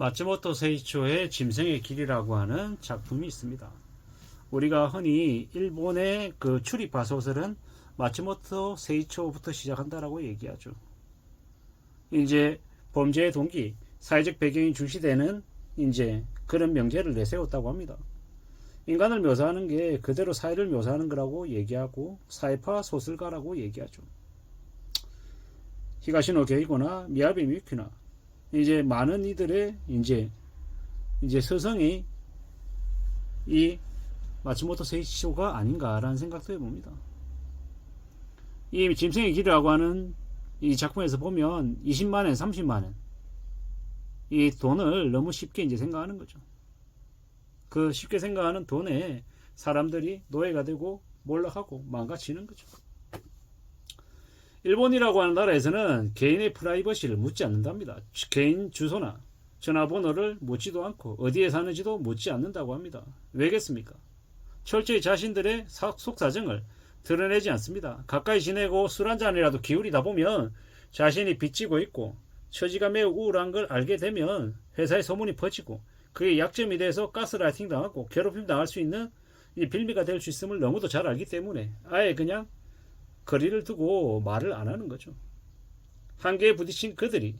마츠모토 세이초의 짐승의 길이라고 하는 작품이 있습니다. 우리가 흔히 일본의 그 추리파 소설은 마츠모토 세이초부터 시작한다라고 얘기하죠. 이제 범죄의 동기, 사회적 배경이 중시되는 이제 그런 명제를 내세웠다고 합니다. 인간을 묘사하는 게 그대로 사회를 묘사하는 거라고 얘기하고 사회파 소설가라고 얘기하죠. 히가시노 게이고나 미야비 미유키나 이제 많은 이들의 이제 서성이 이 마츠모토 세이치쇼가 아닌가라는 생각도 해봅니다. 이 짐승의 길이라고 하는 이 작품에서 보면 20만엔, 30만엔 이 돈을 너무 쉽게 이제 생각하는 거죠. 그 쉽게 생각하는 돈에 사람들이 노예가 되고 몰락하고 망가지는 거죠. 일본이라고 하는 나라에서는 개인의 프라이버시를 묻지 않는답니다. 개인 주소나 전화번호를 묻지도 않고 어디에 사는지도 묻지 않는다고 합니다. 왜겠습니까? 철저히 자신들의 속사정을 드러내지 않습니다. 가까이 지내고 술 한잔이라도 기울이다 보면 자신이 빚지고 있고 처지가 매우 우울한 걸 알게 되면 회사에 소문이 퍼지고 그게 약점이 돼서 가스라이팅 당하고 괴롭힘 당할 수 있는 빌미가 될 수 있음을 너무도 잘 알기 때문에 아예 그냥 거리를 두고 말을 안 하는 거죠. 한계에 부딪힌 그들이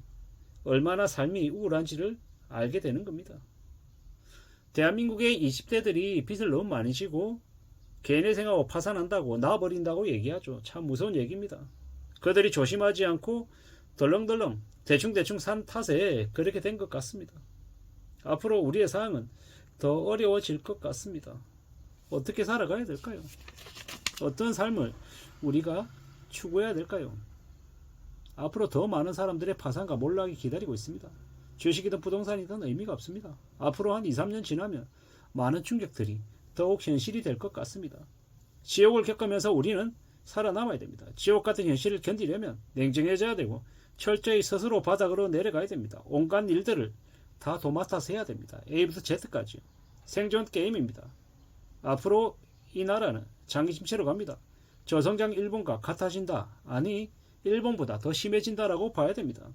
얼마나 삶이 우울한지를 알게 되는 겁니다. 대한민국의 20대들이 빚을 너무 많이 지고 개인의 생각하고 파산한다고 놔버린다고 얘기하죠. 참 무서운 얘기입니다. 그들이 조심하지 않고 덜렁덜렁 대충대충 산 탓에 그렇게 된 것 같습니다. 앞으로 우리의 삶은 더 어려워질 것 같습니다. 어떻게 살아가야 될까요? 어떤 삶을 우리가 추구해야 될까요? 앞으로 더 많은 사람들의 파산과 몰락이 기다리고 있습니다. 주식이든 부동산이든 의미가 없습니다. 앞으로 한 2, 3년 지나면 많은 충격들이 더욱 현실이 될 것 같습니다. 지옥을 겪으면서 우리는 살아남아야 됩니다. 지옥 같은 현실을 견디려면 냉정해져야 되고 철저히 스스로 바닥으로 내려가야 됩니다. 온갖 일들을 다 도맡아서 해야 됩니다. A부터 Z까지. 생존 게임입니다. 앞으로 이 나라는 장기 침체로 갑니다. 저성장 일본과 같아진다. 아니 일본보다 더 심해진다라고 봐야 됩니다.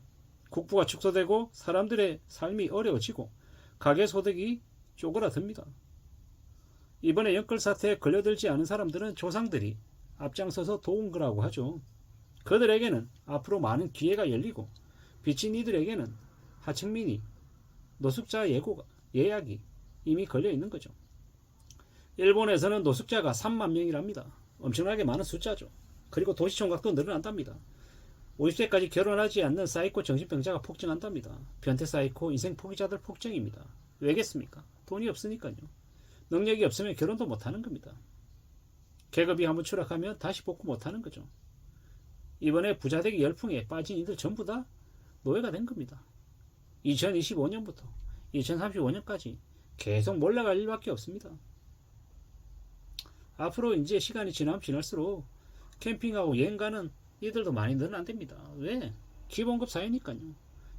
국부가 축소되고 사람들의 삶이 어려워지고 가계소득이 쪼그라듭니다. 이번에 연끌사태에 걸려들지 않은 사람들은 조상들이 앞장서서 도운 거라고 하죠. 그들에게는 앞으로 많은 기회가 열리고 빚진 이들에게는 하층민이 노숙자 예약이 이미 걸려 있는 거죠. 일본에서는 노숙자가 3만 명이랍니다. 엄청나게 많은 숫자죠. 그리고 도시총각도 늘어난답니다. 50세까지 결혼하지 않는 사이코 정신병자가 폭증한답니다. 변태 사이코 인생 포기자들 폭증입니다. 왜겠습니까? 돈이 없으니까요. 능력이 없으면 결혼도 못하는 겁니다. 계급이 한번 추락하면 다시 복구 못하는 거죠. 이번에 부자되기 열풍에 빠진 이들 전부 다 노예가 된 겁니다. 2025년부터 2035년까지 계속 몰락할 일밖에 없습니다. 앞으로 이제 시간이 지나면 지날수록 캠핑하고 여행 가는 이들도 많이 늘어난답니다. 왜? 기본급 사회니까요.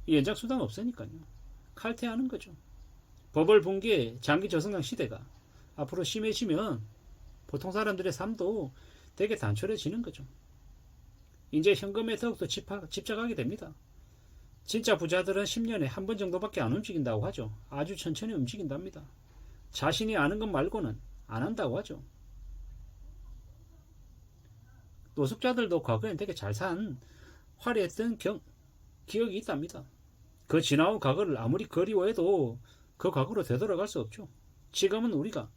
연장수당 없으니까요. 칼퇴하는 거죠. 버블 붕괴 장기 저성장 시대가 앞으로 심해지면 보통 사람들의 삶도 되게 단촐해지는 거죠. 이제 현금에 더욱더 집착하게 됩니다. 진짜 부자들은 10년에 한 번 정도밖에 안 움직인다고 하죠. 아주 천천히 움직인답니다. 자신이 아는 것 말고는 안 한다고 하죠. 노숙자들도 과거엔 되게 잘 산 화려했던 기억이 있답니다. 그 지나온 과거를 아무리 그리워해도 그 과거로 되돌아갈 수 없죠. 지금은 우리가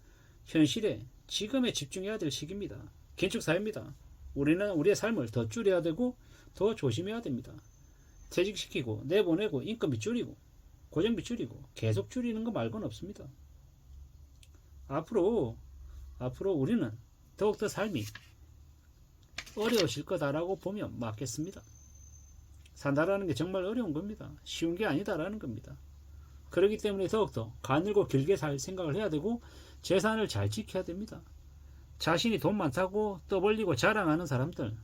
현실에 지금에 집중해야 될 시기입니다. 긴축사회입니다. 우리는 우리의 삶을 더 줄여야 되고 더 조심해야 됩니다. 퇴직시키고 내보내고 인건비 줄이고 고정비 줄이고 계속 줄이는 거 말고는 없습니다. 앞으로 우리는 더욱더 삶이 어려우실 거다라고 보면 맞겠습니다. 산다라는 게 정말 어려운 겁니다. 쉬운 게 아니다라는 겁니다. 그렇기 때문에 더욱더 가늘고 길게 살 생각을 해야 되고 재산을 잘 지켜야 됩니다. 자신이 돈 많다고 떠벌리고 자랑하는 사람들,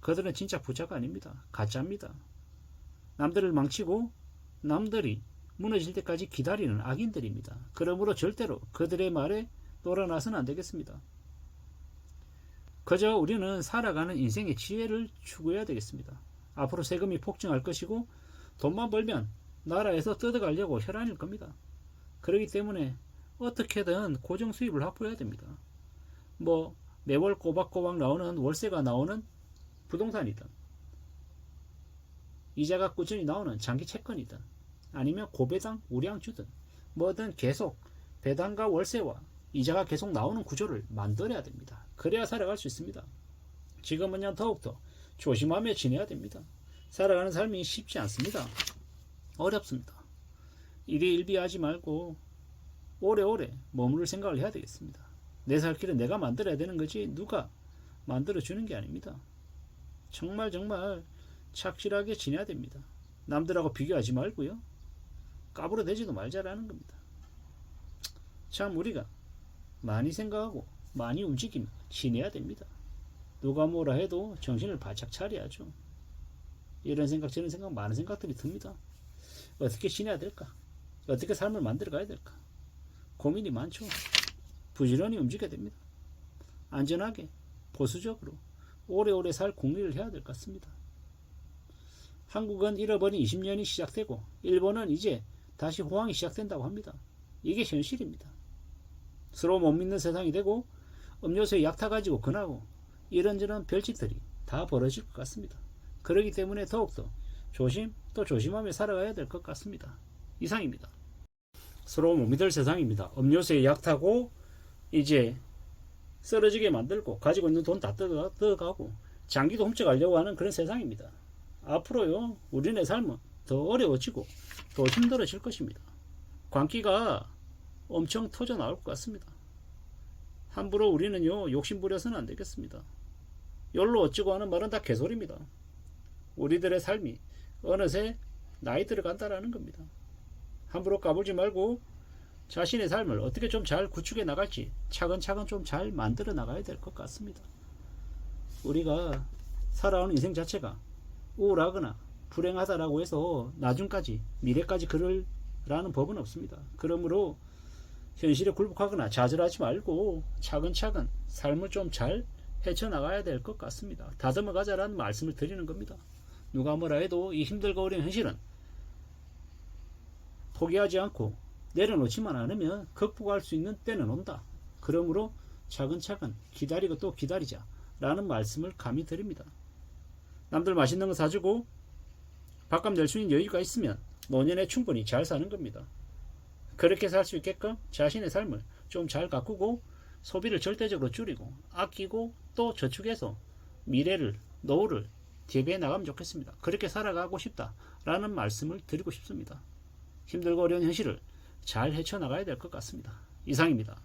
그들은 진짜 부자가 아닙니다. 가짜입니다. 남들을 망치고 남들이 무너질 때까지 기다리는 악인들입니다. 그러므로 절대로 그들의 말에 놀아나서는 안 되겠습니다. 그저 우리는 살아가는 인생의 지혜를 추구해야 되겠습니다. 앞으로 세금이 폭증할 것이고 돈만 벌면 나라에서 뜯어가려고 혈안일 겁니다. 그렇기 때문에 어떻게든 고정 수입을 확보해야 됩니다. 뭐 매월 꼬박꼬박 나오는 월세가 나오는 부동산이든 이자가 꾸준히 나오는 장기 채권이든 아니면 고배당 우량주든 뭐든 계속 배당과 월세와 이자가 계속 나오는 구조를 만들어야 됩니다. 그래야 살아갈 수 있습니다. 지금은요 더욱더 조심하며 지내야 됩니다. 살아가는 삶이 쉽지 않습니다. 어렵습니다. 일희일비하지 말고 오래오래 머무를 생각을 해야 되겠습니다. 내 살 길은 내가 만들어야 되는 거지 누가 만들어주는 게 아닙니다. 정말 착실하게 지내야 됩니다. 남들하고 비교하지 말고요. 까불어대지도 말자라는 겁니다. 참 우리가 많이 생각하고 많이 움직이며 지내야 됩니다. 누가 뭐라 해도 정신을 바짝 차려야죠. 이런 생각 저런 생각 많은 생각들이 듭니다. 어떻게 지내야 될까? 어떻게 삶을 만들어 가야 될까? 고민이 많죠. 부지런히 움직여야 됩니다. 안전하게 보수적으로 오래오래 살 궁리를 해야 될 것 같습니다. 한국은 잃어버린 20년이 시작되고 일본은 이제 다시 호황이 시작된다고 합니다. 이게 현실입니다. 서로 못 믿는 세상이 되고 음료수에 약 타가지고 근하고 이런저런 별짓들이 다 벌어질 것 같습니다. 그렇기 때문에 더욱더 조심 또 조심하며 살아가야 될 것 같습니다. 이상입니다. 서로 못 믿을 세상입니다. 음료수에 약 타고 이제 쓰러지게 만들고 가지고 있는 돈 다 뜯어가고 장기도 훔쳐가려고 하는 그런 세상입니다. 앞으로요 우리네 삶은 더 어려워지고 더 힘들어질 것입니다. 광기가 엄청 터져 나올 것 같습니다. 함부로 우리는요 욕심 부려서는 안 되겠습니다. 열로 어찌고 하는 말은 다 개소리입니다. 우리들의 삶이 어느새 나이 들어간다라는 겁니다. 함부로 까불지 말고 자신의 삶을 어떻게 좀 잘 구축해 나갈지 차근차근 좀 잘 만들어 나가야 될 것 같습니다. 우리가 살아오는 인생 자체가 우울하거나 불행하다라고 해서 나중까지 미래까지 그럴라는 법은 없습니다. 그러므로 현실에 굴복하거나 좌절하지 말고 차근차근 삶을 좀 잘 헤쳐나가야 될 것 같습니다. 다듬어 가자라는 말씀을 드리는 겁니다. 누가 뭐라 해도 이 힘들고 어려운 현실은 포기하지 않고 내려놓지만 않으면 극복할 수 있는 때는 온다. 그러므로 차근차근 기다리고 또 기다리자 라는 말씀을 감히 드립니다. 남들 맛있는 거 사주고 밥값 낼 수 있는 여유가 있으면 노년에 충분히 잘 사는 겁니다. 그렇게 살 수 있게끔 자신의 삶을 좀 잘 가꾸고 소비를 절대적으로 줄이고 아끼고 또 저축해서 미래를 노후를 대비해 나가면 좋겠습니다. 그렇게 살아가고 싶다라는 말씀을 드리고 싶습니다. 힘들고 어려운 현실을 잘 헤쳐나가야 될 것 같습니다. 이상입니다.